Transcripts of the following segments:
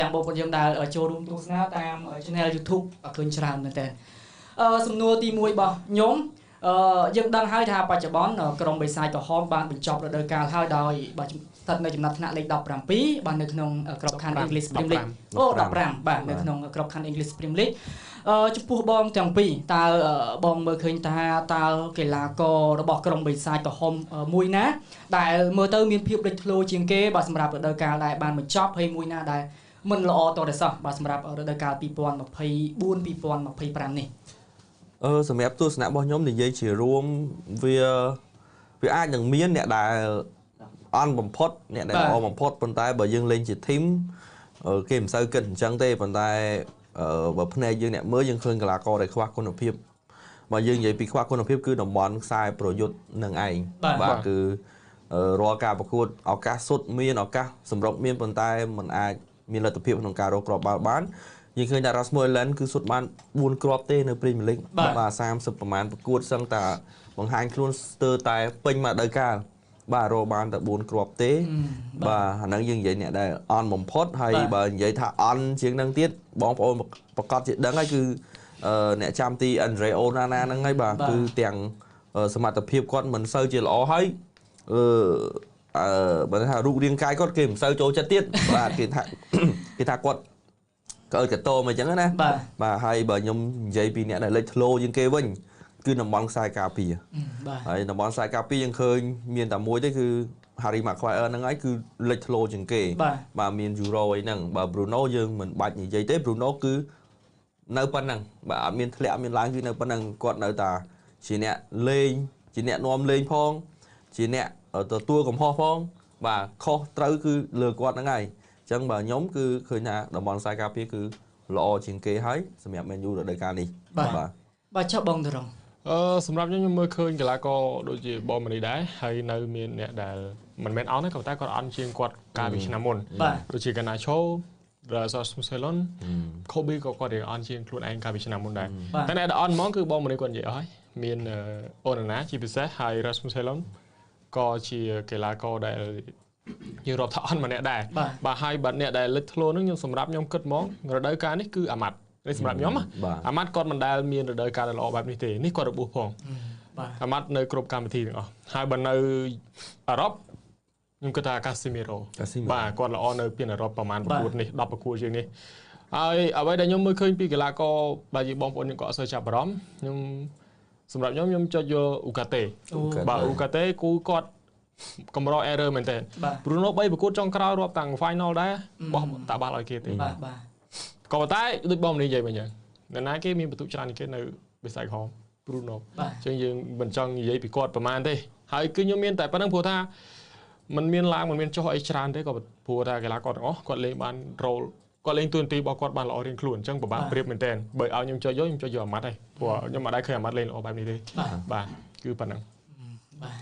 ទាំងបងប្អូនយើងដែលចូលរួមទស្សនាតាម channel YouTube ឃើញច្រើនមែនតើសំណួរទី1របស់ខ្ញុំយើងដឹងហើយថាបច្ចុប្បន្នក្រុមបិសាចក្រហមបានបញ្ចប់រដូវកាលហើយដោយបើស្ថិតនៅចំណាត់ថ្នាក់លេខ17បាទនៅក្នុងក្របខ័ណ្ឌ English Premier League អូ15បាទនៅក្នុងក្របខ័ណ្ឌ English Premier League ចំពោះបងទាំងពីរតើបងមើលឃើញថាតើកីឡាកររបស់ក្រុមបិសាចក្រហមមួយណាដែលមើលទៅមានភាពលេចធ្លោជាងគេបាទសម្រាប់រដូវកាលដែលបានបញ្ចប់ហើយមួយណាដែលមិនល្អតទៅសោះបាទសម្រាប់រដូវកាល2024-2025នេះសម្រាប់ទស្សនៈរបស់ខ្ញុំនិយាយជារួមវាអាចនឹងមានអ្នកដែលអន់បំផុតអ្នកដែលល្អបំផុតប៉ុន្តែបើយើងលេងជាធីមគេមិនសូវគិតអញ្ចឹងទេប៉ុន្តែបើភ្នែកយើងអ្នកមើលយើងឃើញកីឡាករដែលខ្វះគុណភាពបើយើងនិយាយពីខ្វះគុណភាពគឺតំបន់ខ្សែប្រយុទ្ធនឹងឯងបាទគឺរាល់ការប្រកួតឱកាសសុទ្ធមានឱកាសសម្រុកមានប៉ុន្តែมันអាចមានលទ្ធភាពក្នុងការរកគ្រាប់បាល់បានយើងឃើញថា Rasmus Hojlund គឺសុទ្ធបាន4គ្រាប់ទេនៅ Premier League បាទ30ប្រមាណប្រកួតសឹងតែបង្ហាញខ្លួនស្ទើរតែពេញមួយរដូវកាលបាទរកបានតែ4គ្រាប់ទេបាទអាហ្នឹងយើងនិយាយអ្នកដែលអន់បំផុតហើយបើនិយាយថាអន់ជាងហ្នឹងទៀតបងប្អូនប្រកាសជាដឹងហើយគឺអ្នកចាំទី Andre Onana ហ្នឹងហើយបាទគឺទាំងសមត្ថភាពគាត់មិនសូវជាល្អហើយបើថារូបរាងកាយគាត់គេមិនសូវចូលចិត្តទៀតបាទគេថាគាត់កតោមកអញ្ចឹងណាបាទហើយបើខ្ញុំនិយាយពីអ្នកដែលលេចធ្លោជាងគេវិញគឺតំបន់ខ្សែការពារហើយតំបន់ខ្សែការពារយើងឃើញមានតែមួយទេគឺ Harry Maguire ហ្នឹងហើយគឺលេចធ្លោជាងគេបាទមាន Euro អីហ្នឹងបើ Bruno យើងមិនបាច់និយាយទេ Bruno គឺនៅប៉ុណ្ណឹងបាទអត់មានធ្លាក់មានឡើងគឺនៅប៉ុណ្ណឹងគាត់នៅតែជាអ្នកលេងជាអ្នកនាំលេងផងជាអ្នកទទួលកំហុសផងបាទខុសត្រូវគឺលើគាត់ហ្នឹងហើយអញ្ចឹងបើខ្ញុំគឺឃើញថាតំបន់ខ្សែការពារគឺល្អជាងគេហើយសម្រាប់ Man U រដូវកាលនេះបាទចុះបងទៅរងសម្រាប់ខ្ញុំមើលឃើញកីឡាករដូចជាបងមនីដែរហើយនៅមានអ្នកដែលមិនមែនអន់ទេក៏តែគាត់អន់ជាងគាត់កាលពីឆ្នាំមុនដូចជា Garnacho Rasmus Hojlund Kobe ក៏គាត់រៀងអន់ជាងខ្លួនឯងកាលពីឆ្នាំមុនដែរតែអ្នកដែលអន់ហ្មងគឺបងមនីគាត់និយាយអស់ហើយមាន Onana ជាពិសេសហើយ Rasmus Hojlund ក៏ជាកីឡាករដែលយើងរាប់ថាអន់ម្នាក់ដែរបាទហើយបាទអ្នកដែលលេចធ្លោនឹងខ្ញុំសម្រាប់ខ្ញុំគិតហ្មងរដូវកាលនេះគឺអាម៉ាត់នេះសម្រាប់ខ្ញុំអាម៉ាត់គាត់មិនដែលមានរដូវកាលល្អបែបនេះទេនេះគាត់របួសផងអាម៉ាត់នៅគ្រប់កម្មវិធីទាំងអស់ហើយបើនៅអឺរ៉ុបខ្ញុំគិតថា Casemiro បាទគាត់ល្អនៅពីអឺរ៉ុបប្រហែលប្រកួតនេះ10ប្រកួតជាងនេះហើយអ្វីដែលខ្ញុំមើលឃើញពីកីឡាករបាទយើងបងប្អូនខ្ញុំក៏អត់សូវចាប់អារម្មណ៍ខ្ញុំសម្រាប់ខ្ញុំចុចយក Ugarte បាទ Ugarte គូគាត់កម្រ error មែនតើ Bruno 3ប្រកួតចុងក្រោយរាប់តាំង final ដែរបោះតាបាល់ឲ្យគេទេបាទក៏ប៉ុន្តែដូចបងនិយាយវិញអញ្ចឹងអ្នកណាគេមានបន្ទុកច្រើនជាងគេនៅបិសាចក្រហម Bruno អញ្ចឹងយើងមិនចង់និយាយពីគាត់ប្រហែលទេហើយគឺខ្ញុំមានតែប៉ុណ្្នឹងព្រោះថាมันមានឡើងมันមានចុះអីច្រើនទេក៏ព្រោះថាកីឡាករទាំងអស់គាត់លេងបាន role គាត់លេងតួនាទីរបស់គាត់បានល្អរៀងខ្លួនអញ្ចឹងពិបាកប្រៀបមែនតើបើឲ្យខ្ញុំចុចយកខ្ញុំចុចយកអាម៉ាត់ហើយព្រោះខ្ញុំមិនដែលឃើញអាម៉ាត់លេងល្អបែបនេះទេបាទគឺប៉ុណ្្នឹងបាទ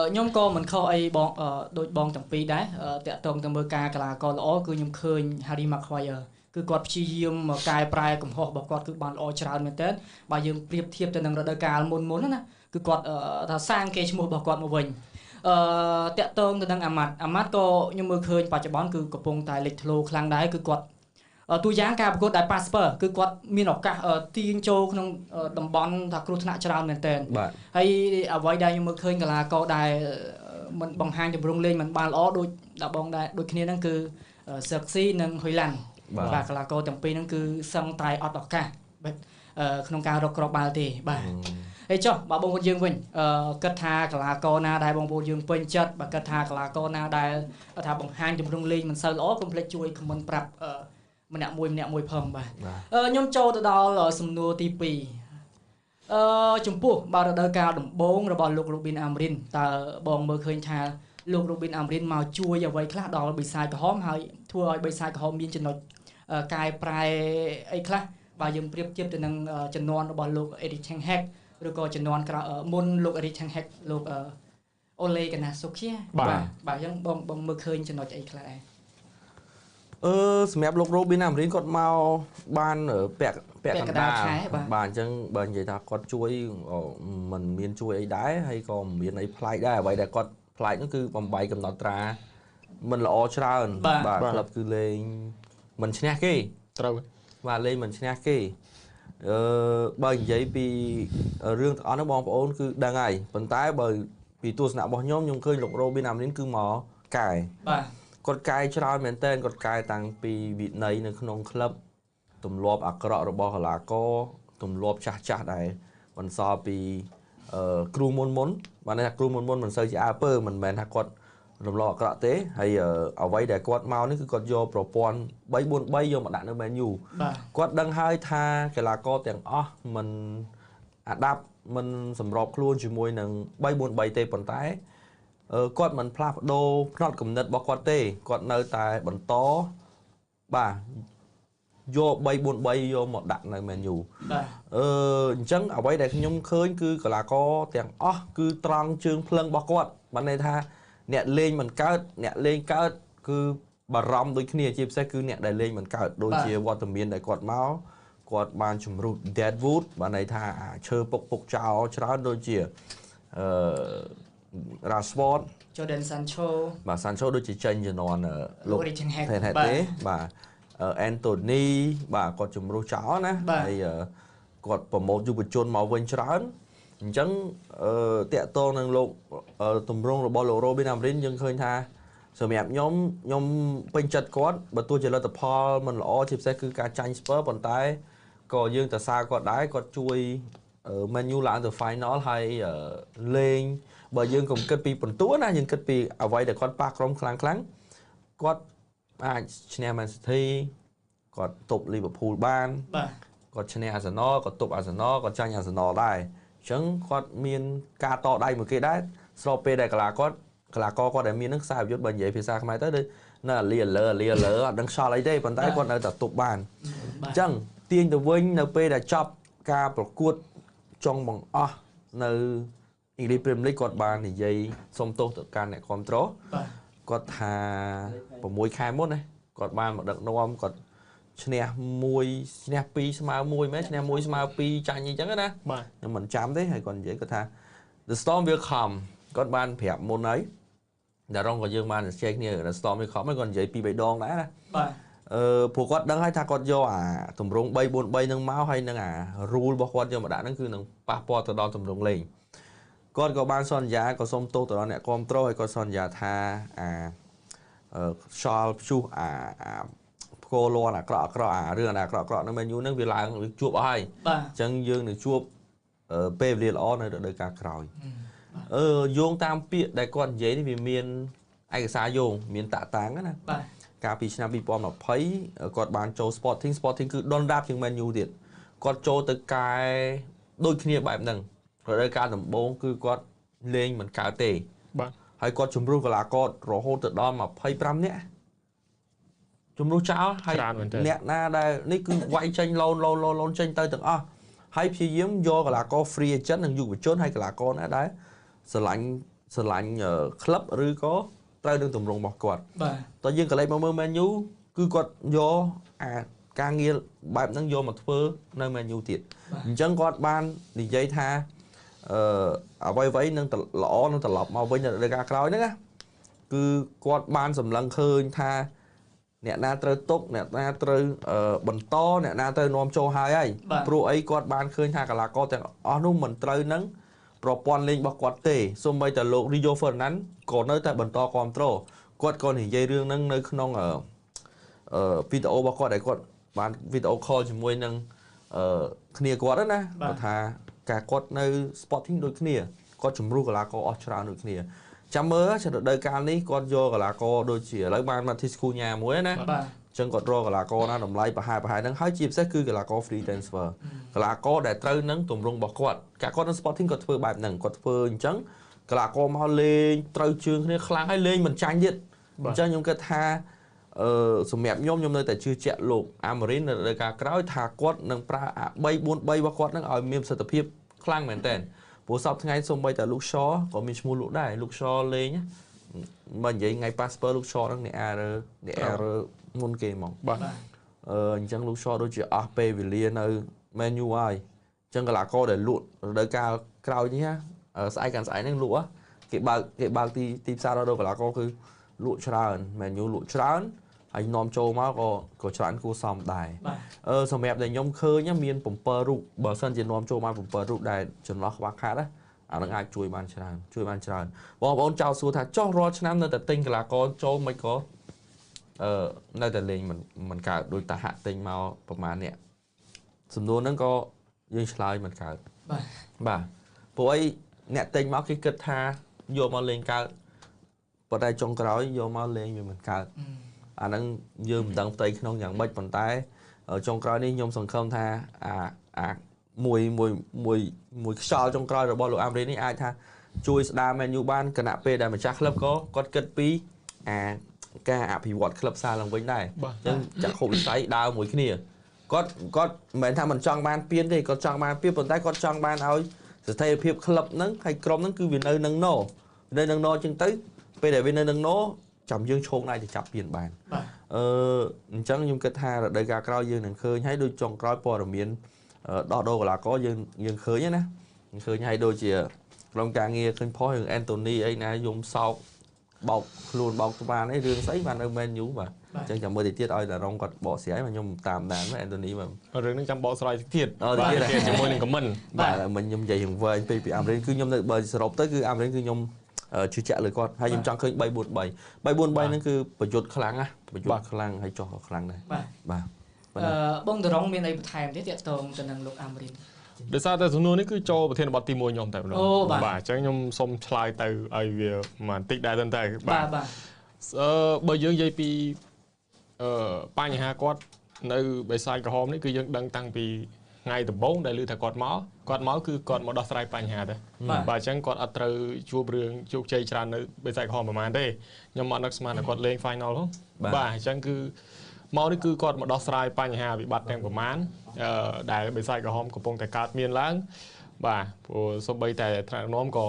ខ្ញុំក៏មិនខុសអីបងដូចបងទាំងពីរដែរតាក់ទងទៅមើលការកីឡាករល្អគឺខ្ញុំឃើញ Harry Maguire គឺគាត់ព្យាយាមកែប្រែកំហុសរបស់គាត់គឺបានល្អច្រើនមែនទែនបើយើងប្រៀបធៀបទៅនឹងរដូវកាលមុនណាគឺគាត់ថាសាងកេរ្តិ៍ឈ្មោះរបស់គាត់មកវិញតាក់ទងទៅនឹងអាម៉ាត់ក៏ខ្ញុំមើលឃើញបច្ចុប្បន្នគឺកំពុងតែលេចធ្លោខ្លាំងដែរគឺគាត់តួយ៉ាងការប្រកួតដែល Pasper គឺគាត់មានឱកាសទាញចូលក្នុងតំបន់ថាគ្រោះថ្នាក់ច្រើនមែនទែនហើយអ្វីដែលខ្ញុំមើលឃើញកីឡាករដែលមិនបង្ហាញទម្រង់លេងមិនបានល្អដូចដល់បងដែរដូចគ្នាហ្នឹងគឺ Xerxes និង Hojlund បាទកីឡាករទាំងពីរហ្នឹងគឺសឹងតែអត់ឱកាសក្នុងការរកគ្រាប់បាល់ទេបាទហើយចុះបើបងប្អូនយើងវិញគិតថាកីឡាករណាដែលបងប្អូនយើងពេញចិត្តបើគិតថាកីឡាករណាដែលថាបង្ហាញទម្រង់លេងមិនសូវល្អកុំភ្លេចជួយ comment ប្រាប់ម្នាក់មួយផងបាទខ្ញុំចូលទៅដល់សំណួរទី2ចំពោះបើរដូវកាលដំបូងរបស់លោក Robin Amrin តើបងមើលឃើញថាលោក Robin Amrin មកជួយអ្វីខ្លះដល់បិសាចក្រហមហើយធ្វើឲ្យបិសាចក្រហមមានចំណុចកែប្រែអីខ្លះបើយើងប្រៀបធៀបទៅនឹងចំនួនរបស់លោក Erik ten Hag ឬក៏ចំនួនមុនលោក Erik ten Hag លោក Ole Gunnar Solskjaer បាទអញ្ចឹងបងមើលឃើញចំណុចអីខ្លះដែរសម្រាប់លោក Robin Amrin គាត់មកបានពាក់កណ្ដាលបាទអញ្ចឹងបើនិយាយថាគាត់ជួយមិនមានជួយអីដែរហើយក៏មិនមានអីប្លែកដែរអ្វីដែលគាត់ប្លែកនោះគឺបំបីកំណត់ត្រាមិនល្អច្រើនបាទក្លឹបគឺលេង mình chén kê Trâu và lên mình chén kê bởi vậy vì riêng ở nó bong ổn cứ đang ngày vận tải bởi vì tôi sẽ bỏ nhóm nhưng khơi lục Robin làm đến cứ mỏ cài còn cài cho ra mình tên còn cài tăng vì vị này nó không club tụm lọp à cọ rồi bỏ là có tụm lọp chặt chặt này mình so vì crew môn và này crew môn mình sơi chỉ upper mình men quạt tụm lọp cọ tế hay ở vậy để quạt mau nó cứ quạt vô propon bay buôn bay vô mà đạn nó menu quạt đăng hai tha cái là có tiền mình đáp mình sầm rọp luôn chỉ môi nằng bay buôn bay tê bẩn tái quạt mình plap đô not cầm nứt bỏ quạt tê quạt nơi tại bẩn to bà vô bay buôn bay vô một đạn này menu chẳng ở đây để nhóm khơi cứ là có tiền cứ trăng chương phăng bỏ quạt bạn này tha nẹt lên mình cao cứ bà rong đôi khi chia sẻ cứ nẹt đầy lên mình cao đôi chia watermill để quạt máu quạt bàn chùm rụt deadwood bạn này thà chơi bốc chào cho đôi chia Rashford Jordan Sancho bà Sancho đôi chỉ tranh cho nó lục thèn hạt thế bà Anthony bà còn chùm rụt cháo nè hay quạt một du chôn màu vinh trán chẳng tẹt to năng lục tùm rong rồi bao lô Robin Amrin nhưng khơi tha sự mẹp nhóm bên chặt quát và tôi chỉ là tập Paul mình lõ chip sẽ cứ cả tranh Spurs còn tay còn dương tại sao còn đái còn chui ở menu lại từ final hay lên bởi dương cũng kết pi phần túa na nhưng kết pi ở vậy để con park rom khăng quát Chelsea Man City còn tục Liverpool ban còn Chelsea Arsenal còn tục Arsenal còn tranh Arsenal đây chẳng quát miền ca to đây một cái đấy so p đây là có để miền nước xa chút bên vậy phía xa mai tới đi nó là lìa lỡ đằng sau lấy đây còn tay con ở tập tục bàn chẳng tiên từ vinh np đã chọc caประกวด trong bằng nơi English Premier League còn bàn thì dây xong tốt tự can này control còn thà của môi khai mốt này còn bàn một đợt nôm còn snap môi snap pi smile môi mấy snap môi smile pi chạy như chẳng đó nhưng mình chám thế hay còn dễ có thà The Storm will come còn bàn phẹp môn ấy đã rong còn dương bàn check như The Storm will come mới còn dễ pi bảy đòn đã phụ quát đang hay thà quát do tụm rong bay buồn bay nâng máu hay nâng rule bao quát do mà đã nâng cứ nâng passport từ đó tụm rong lên con có ban son giá có sông tô từ đó nè control hay có son giá tha shawl chu cô lo là cọ rửa là cọ nó menu nó vì lại chuột ai chân dương được chuột p liền ó này được đời cả còi dùng tam pịa đại con giấy thì vì miền ai xa dùng miền tạ táng á nè cả pi snap pi pom là thấy còn bán châu sporting cứ đòn đáp những menu tiền còn châu từ cái đôi khi bài nằng rồi đây ca tầm 4គឺគាត់លេងមិនកើតទេបាទហើយគាត់ជំរុះកីឡាកររហូតទៅដល់25នាក់ជំរុះចោលហើយអ្នកណាដែលនេះគឺវាយចេញឡូនចេញទៅទាំងអស់ហើយព្យាយាមយកកីឡាករ free agent និងយុវជនហើយកីឡាករណាដែលស្រឡាញ់ក្លឹបឬក៏ត្រូវនឹងទម្រង់របស់គាត់បាទតើយើងក៏លេចមកមើល Man U គឺគាត់យកការងារបែបហ្នឹងយកមកធ្វើនៅ Man U ទៀតអញ្ចឹងគាត់បាននិយាយថាអ្វីនឹងល្អនឹងត្រឡប់មកវិញនៅការក្រោយហ្នឹងណាគឺគាត់បានសម្លឹងឃើញថាអ្នកណាត្រូវទុកអ្នកណាត្រូវបន្តអ្នកណាត្រូវនាំចូលហើយព្រោះអីគាត់បានឃើញថាកីឡាករទាំងអស់នោះមិនត្រូវនឹងប្រព័ន្ធលេងរបស់គាត់ទេសូម្បីតែលោក Rio Ferdinand ក៏នៅតែបន្តគ្រប់គ្រងគាត់ក៏និយាយរឿងហ្នឹងនៅក្នុងវីដេអូរបស់គាត់ដែលគាត់បានវីដេអូ call ជាមួយនឹងគ្នាគាត់ណាគាត់ថាការគាត់នៅ sporting ដូចគ្នាគាត់ជំរុះកីឡាករអស់ច្រើនដូចគ្នាចាំមើលចរដូវកាលនេះគាត់យកកីឡាករដូចជាឥឡូវបានមក Tisku ញ៉ាមួយណាអញ្ចឹងគាត់រកកីឡាករណាតម្លៃប្រហែលហ្នឹងហើយជាពិសេសគឺកីឡាករ free transfer កីឡាករដែលត្រូវនឹងទម្រង់របស់គាត់ការគាត់នៅ sporting គាត់ធ្វើបែបហ្នឹងគាត់ធ្វើអញ្ចឹងកីឡាករមកលេងត្រូវជើងគ្នាខ្លាំងហើយលេងមិនចាញ់ទៀតអញ្ចឹងខ្ញុំគិតថាសម្រាប់ខ្ញុំនៅតែជឿជាក់លោក Amarin នៅលើការក្រោយថាគាត់នឹងប្រើ3-4-3របស់គាត់នឹងឲ្យមានប្រសិទ្ធភាពខ្លាំងមែនតើព្រោះសពថ្ងៃសូម្បីតែ Luke Shaw ក៏មានឈ្មោះលោកដែរ Luke Shaw លេងមិននិយាយថ្ងៃ Passport Luke Shaw ហ្នឹងអ្នក error មុនគេហ្មងបាទអញ្ចឹង Luke Shaw ដូចជាអស់ពេលវេលានៅ Man U ហើយអញ្ចឹងកីឡាករដែលលក់រដូវកាលក្រោយនេះស្អែកហ្នឹងលក់គេបើកទីផ្សាររដូវកីឡាករគឺលក់ច្រើន Man U លក់ច្រើន ហើយនាំចូលមកក៏ច្រើនគួរសមដែរសម្រាប់តែខ្ញុំឃើញមាន7រូបបើសិនជានាំចូលមក7រូបដែលចន្លោះខ្វះខាតអានឹងអាចជួយបានច្រើនបងប្អូនចោលសួរថាចុះរាល់ឆ្នាំនៅតែទិញកីឡាករចូលមិនក៏នៅតែលេងមិនកើតដោយតាហាក់ទិញមកប្រហែលអ្នកសំណួរហ្នឹងក៏យើងឆ្លើយមិនកើតបាទព្រោះអីអ្នកទិញមកគេគិតថាយកមកលេងកើតប៉ុន្តែចុងក្រោយយកមកលេងវាមិនកើតអាហ្នឹងយើងមិនដឹងផ្ទៃក្នុងយ៉ាងម៉េចប៉ុន្តែចុងក្រោយនេះខ្ញុំសង្ឃឹមថាមួយខ្យល់ចុងក្រោយរបស់លោកអាមេរិកនេះអាចថាជួយស្ដារ Man U បានគណៈពេលដែលម្ចាស់ក្លឹបក៏គាត់គិតពីការអភិវឌ្ឍក្លឹបសារឡើងវិញដែរអញ្ចឹងចក្ខុវិស័យដើរមួយគ្នាគាត់មិនមែនថាមិនចង់បានពៀនទេគាត់ចង់បានពៀនប៉ុន្តែគាត់ចង់បានឲ្យស្ថិរភាពក្លឹបហ្នឹងហើយក្រុមហ្នឹងគឺវានៅនឹងណអញ្ចឹងទៅពេលដែលវានៅនឹងណចាំយើងឈោងដៃទៅចាប់ពៀនបានអញ្ចឹងខ្ញុំគិតថារដូវកាលក្រោយយើងនឹងឃើញហើយដូចចុងក្រោយព័ត៌មានដោះដូរកីឡាករយើងឃើញណាឃើញហើយដូចជាក្រុមការងារឃើញផុសរឿងអេនតូនីអីណាយំសោកបោកខ្លួនបោកស្មានអីរឿងស្អីបាននៅ Man U បាទអញ្ចឹងចាំមើលទៅទៀតឲ្យតារងគាត់បកស្រាយមកខ្ញុំតាមដានមើលអេនតូនីបាទរឿងហ្នឹងចាំបកស្រាយទៀតជាមួយនឹងខមមិនបាទមិញខ្ញុំនិយាយរឿងវែងពេកពីអាមេរិកគឺខ្ញុំនៅបើសរុបទៅគឺអាមេរិកគឺខ្ញុំជឿជាក់លើគាត់ហើយខ្ញុំចង់ឃើញ3-4-3ហ្នឹងគឺប្រយុទ្ធខ្លាំងណាប្រយុទ្ធខ្លាំងហើយចោះខ្លាំងដែរបាទបងតារងមានអីបន្ថែមទេតាក់ទងទៅនឹងលោកអាមេរិកដោយសារតែសំណួរនេះគឺចូលប្រធានបទទី1ខ្ញុំតែម្ដងបាទអញ្ចឹងខ្ញុំសូមឆ្លើយទៅឲ្យវាបន្តិចដែរទៅបាទបើយើងនិយាយពីបញ្ហាគាត់នៅបេសាយក្រហមនេះគឺយើងដឹងតាំងពីថ្ងៃដំបូងដែលឮថាគាត់មកគឺគាត់មកដោះស្រាយបញ្ហាទៅបាទអញ្ចឹងគាត់អត់ត្រូវជួបរឿងជោគជ័យច្រើននៅបេសាយក្រហមប្រហែលទេខ្ញុំមកនឹកស្មានថាគាត់លេង final ហ្នឹងបាទអញ្ចឹងគឺមកនេះគឺគាត់មកដោះស្រាយបញ្ហាវិបត្តិទាំងប្រមាណដែលបេសាយក្រហមកំពុងតែកើតមានឡើងបាទព្រោះសូម្បីតែថ្នាក់ដឹកនាំក៏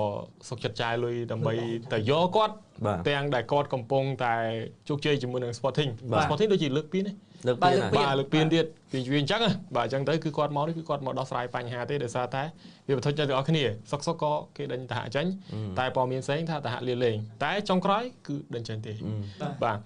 សុខចិត្តចាយលុយដើម្បីទៅយកគាត់ទាំងដែលគាត់កំពុងតែជោគជ័យជាមួយនឹង Sporting ដូចជាលើកពីនេះលើកពីទៀតពីវាអញ្ចឹងបាទអញ្ចឹងទៅគឺគាត់មកនេះគឺគាត់មកដោះស្រាយបញ្ហាទេដោយសារតែវាបន្ថយចិត្តទាំងអស់គ្នាសុកក៏គេដេញតាហាក់ចេញតែព័ត៌មានផ្សេងថាតាហាក់លាលេងតែចុងក្រោយគឺដេញចេញទេបាទ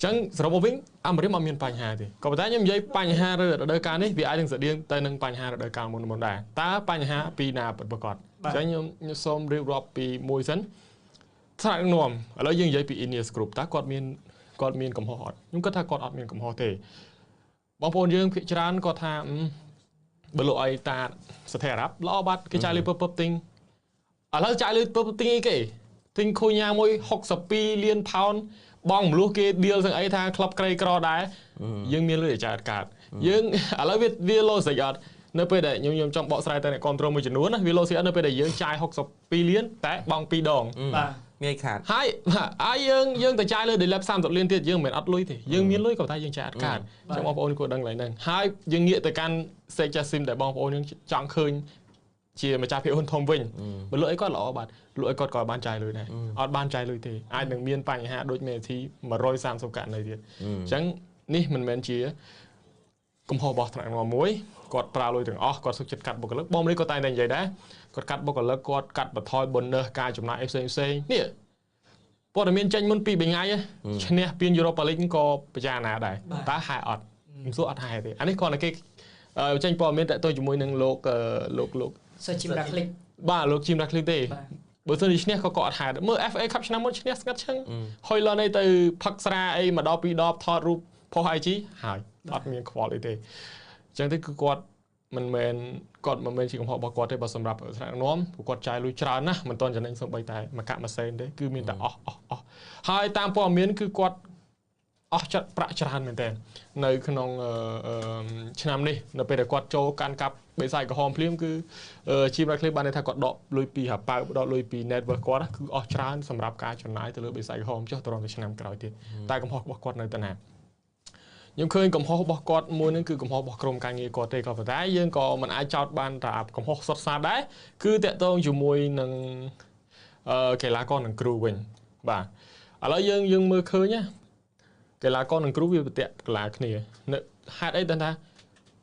ចឹងសរុបមកវិញអាមេរិកមិនមានបញ្ហាទេក៏ប៉ុន្តែខ្ញុំនិយាយបញ្ហារដូវកាលនេះវាអាចនឹងស្តៀងទៅនឹងបញ្ហារដូវកាលមុនដែរតើបញ្ហាពីណាពិតប្រាកដអញ្ចឹងខ្ញុំសូមរៀបរាប់ពីមួយសិនថ្នាក់ដឹកនាំឥឡូវយើងនិយាយពី Ineos Group តើគាត់មានកំហុសអត់ខ្ញុំគិតថាគាត់អត់មានកំហុសទេបងប្អូនយើងភាគច្រើនគាត់ថាបើលោកអីតាស្ថិរអារ៉ាប់ល្អបាត់គេចាយលុយពឹបទិញឥឡូវចាយលុយពឹបទិញអីគេទិញខូញ៉ាមួយ62លានផោនបងមលុះគេ deal ទាំងអីថាក្លឹបក្រីក្រដែរយើងមានលុយឲ្យចាយអត់កើតយើងឥឡូវវា logic អត់នៅពេលដែលខ្ញុំចង់បកស្រាយទៅអ្នកគ្រប់គ្រងមួយចំនួនណាវា logic អត់នៅពេលដែលយើងចាយ62លានតែបង់2ដងបាទងាយខាតហើយយើងទៅចាយលើ develop 30លានទៀតយើងមិនមែនអត់លុយទេយើងមានលុយក៏តែយើងចាយអត់កើតអញ្ចឹងបងប្អូនគួរដឹងឡើងហ្នឹងហើយយើងងាកទៅកាន់ Sage Sim ដែលបងប្អូនយើងចង់ឃើញជាម្ចាស់ភាគហ៊ុនធំវិញបើលុយអីគាត់ល្អបាទលុយអីគាត់ក៏បានចាយលុយដែរអត់បានចាយលុយទេអាចនឹងមានបញ្ហាដូចមេធី130ករណីទៀតអញ្ចឹងនេះមិនមែនជាកំហុសរបស់ថ្នាក់ដឹកនាំមួយគាត់ប្រើលុយទាំងអស់គាត់សុខចិត្តកាត់បុគ្គលិកបងនេះក៏តែនិយាយដែរគាត់កាត់បុគ្គលិកគាត់កាត់បន្ថយ bonus ការចំណាយផ្សេងនេះព័ត៌មានចេញមុន2 3ថ្ងៃឈ្នះពាន Europa League ក៏ពិចារណាដែរតើហែអត់ខ្ញុំសួរអត់ហែទេអានេះគាត់តែគេចេញព័ត៌មានតទៅជាមួយនឹងលោកJim Ratcliffe បាទលោក Jim Ratcliffe ទេបើសិនជាឈ្នះក៏អត់ហែមើល FA Cup ឆ្នាំមុនឈ្នះស្ងាត់ឈឹងហុយឡនទៅផឹកស្រាអីមកដល់2ដបថតរូបផុស IG ហើយអត់មានខ្វល់អីទេអញ្ចឹងទៅគឺគាត់មិនមែនជាកំហុសរបស់គាត់ទេបើសម្រាប់ថ្នាក់ដឹកនាំព្រោះគាត់ចាយលុយច្រើនណាស់មិនទាន់ចំណេញសូម្បីតែមួយកាក់ម៉ាស៊ីនទេគឺមានតែអស់ហើយតាមព័ត៌មានគឺគាត់អស់ចិត្តប្រាក់ច្រើនមែនទែននៅក្នុងឆ្នាំនេះនៅពេលដែលគាត់ចូលកាន់កាប់បេសាយក្រហមភ្លាមគឺជីមរ៉ាក្លីបានថាគាត់ដកលុយពីហាប៉ៅដកលុយពី network គាត់គឺអស់ច្រើនសម្រាប់ការចំណាយទៅលើបេសាយក្រហមចុះទៅរងទៅឆ្នាំក្រោយទៀតតែកំហុសរបស់គាត់នៅតែណាខ្ញុំឃើញកំហុសរបស់គាត់មួយនឹងគឺកំហុសរបស់ក្រុមការងារគាត់ទេក៏ប៉ុន្តែយើងក៏មិនអាចចោទបានថាកំហុសសុទ្ធសាធដែរគឺតាក់ទងជាមួយនឹងកីឡាករនិងគ្រូវិញបាទឥឡូវយើងមើលឃើញណាកីឡាករនិងគ្រូវាប្រតិកីឡាគ្នាហេតុអីដឹងថា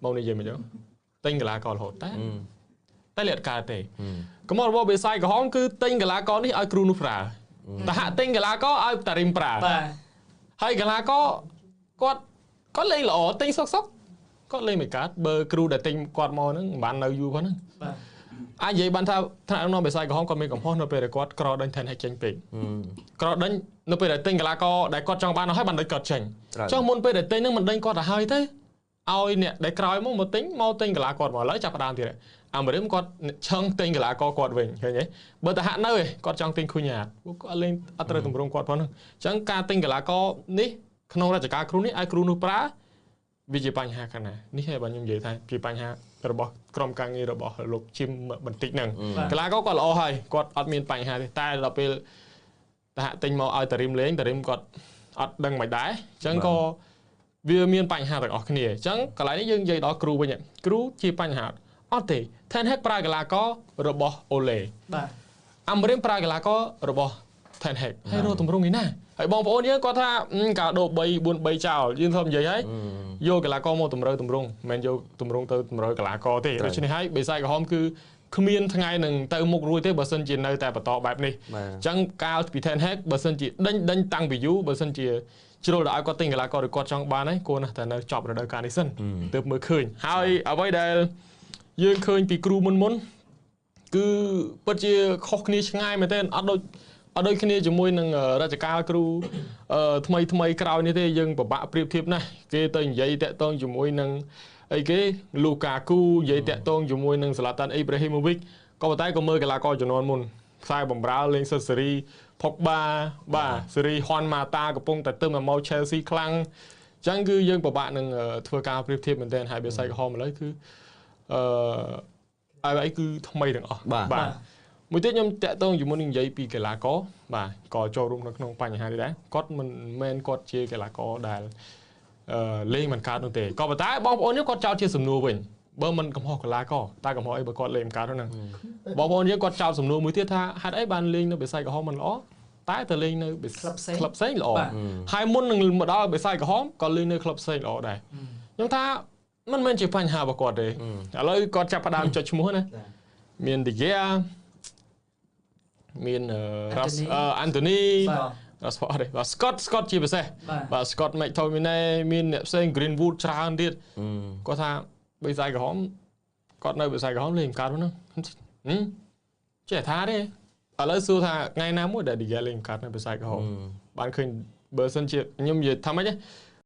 មកនិយាយមិនចឹងទិញកីឡាកររហូតតែលក្ខកើតទេកំហុសរបស់បេសាយក្រហមគឺទិញកីឡាករនេះឲ្យគ្រូនោះប្រើតែហាក់ទិញកីឡាករឲ្យតារីមប្រើបាទហើយកីឡាករ គាត់លេងល្អទិញសុកគាត់លេងមិនកើតបើគ្រូដែលទិញគាត់មកហ្នឹងមិនបាននៅយូរប៉ុណ្ណឹងបាទអាចនិយាយបានថាថ្នាក់ក្នុងបេសាយក្រហមគាត់មានកំហុសនៅពេលដែលគាត់ក្រដេញTen Hagចេញពេកក្រដេញនៅពេលដែលទិញកីឡាករដែលគាត់ចង់បានឲ្យបានដេញគាត់ចេញចុះមុនពេលដែលទិញហ្នឹងមិនដេញគាត់ទៅហើយទៅឲ្យអ្នកដែលក្រោយមកទិញកីឡាករមកឥឡូវចាប់ផ្ដើមទៀតអាមេរិកគាត់ឆឹងទិញកីឡាករគាត់វិញឃើញទេបើតែហាក់នៅគាត់ចង់ទិញឃុញហាត់គាត់លេងអត់ត្រូវទម្រង់គាត់ប៉ុណ្ណឹងអញ្ចឹងការទិញកីឡាករនេះក្នុងរជ្ជកាលគ្រូនេះឲ្យគ្រូនោះប្រើវាជាបញ្ហាខ្លាំងណាស់នេះហើយបាទខ្ញុំនិយាយថាជាបញ្ហារបស់ក្រុមការងាររបស់លោកជីមបន្តិចហ្នឹងកីឡាករគាត់ល្អហើយគាត់អត់មានបញ្ហាទេតែដល់ពេលតែទិញមកឲ្យតារីមលេងតារីមគាត់អត់ដឹងមិនដែរអញ្ចឹងក៏វាមានបញ្ហាទាំងអស់គ្នាអញ្ចឹងកន្លែងនេះយើងនិយាយដល់គ្រូវិញគ្រូជាបញ្ហាអត់ទេ Ten Hag ប្រើកីឡាកររបស់អូឡេបាទអាមេរិកប្រើកីឡាកររបស់ Ten Hag ហើយរកទម្រង់នេះណាហើយបងប្អូនយើងគាត់ថាកាលដូរ3 4 3ចោលយើងធំនិយាយហើយយកកីឡាករមកតម្រូវទម្រង់មិនមែនយកទម្រង់ទៅតម្រូវកីឡាករទេដូច្នេះហើយបេសាយក្រហមគឺគ្មានថ្ងៃនឹងទៅមុខរួចទេបើសិនជានៅតែបន្តបែបនេះអញ្ចឹងកាលពី Ten Hag បើសិនជាដេញតាំងពីយូរបើសិនជាជ្រុលដល់ឲ្យគាត់ទិញកីឡាករឬគាត់ចង់បានហើយគួរណាស់តែនៅចប់រដូវកាលនេះសិនទើបមើលឃើញហើយអ្វីដែលយើងឃើញពីគ្រូមុនគឺពិតជាខុសគ្នាឆ្ងាយមែនទែនអត់ដូចគ្នាជាមួយនឹងរជ្ជកាលគ្រូថ្មីក្រោយនេះទេយើងពិបាកប្រៀបធៀបណាស់គេទៅនិយាយតាក់ទងជាមួយនឹងអីគេលូកាគូនិយាយតាក់ទងជាមួយនឹងសាឡាតាន់អ៊ីប្រាហ៊ីម៉ូវិចក៏ប៉ុន្តែក៏មើលកីឡាករចំនួនមុនខ្សែបំរើលេងសិតសេរីផុកបាបាទសេរីហ៊ុនម៉ាតាកំពុងតែទៅមក Chelsea ខ្លាំងអញ្ចឹងគឺយើងពិបាកនឹងធ្វើការប្រៀបធៀបមែនទែនហើយបេសាយក្រហមឥឡូវគឺអីគឺថ្មីទាំងអស់បាទមួយទៀតខ្ញុំតាក់ទងជាមួយនឹងនិយាយពីកីឡាករបាទក៏ចូលរួមនៅក្នុងបញ្ហានេះដែរគាត់មិនមែនគាត់ជាកីឡាករដែលលេងមិនកើតនោះទេក៏ប៉ុន្តែបងប្អូនយើងគាត់ចោទជាសំណួរវិញបើមិនកំហុសកីឡាករតែកំហុសអីបើគាត់លេងមិនកើតហ្នឹងបងប្អូនយើងគាត់ចោទសំណួរមួយទៀតថាហេតុអីបានលេងនៅបេសាយក្រហមមិនល្អតែទៅលេងនៅក្លឹបផ្សេងល្អហើយមុននឹងមកដល់បេសាយក្រហមក៏លេងនៅក្លឹបផ្សេងល្អដែរខ្ញុំថាមិនមែនជាបញ្ហារបស់គាត់ទេឥឡូវគាត់ចាប់ផ្ដើមចុចឈ្មោះណាមាន De Gea មាន Anthony បាទ Scott ជាពិសេសបាទ Scott McTominay មានអ្នកផ្សេង Greenwood ច្រើនទៀតគាត់ថាបេសាយក្រហមគាត់នៅបេសាយក្រហមលេងកើតហ្នឹងចេះថាទេឥឡូវសួរថាថ្ងៃណាមួយដែល De Gea លេងកើតនៅបេសាយក្រហមបានឃើញបើសិនជាខ្ញុំនិយាយថាម៉េចទេ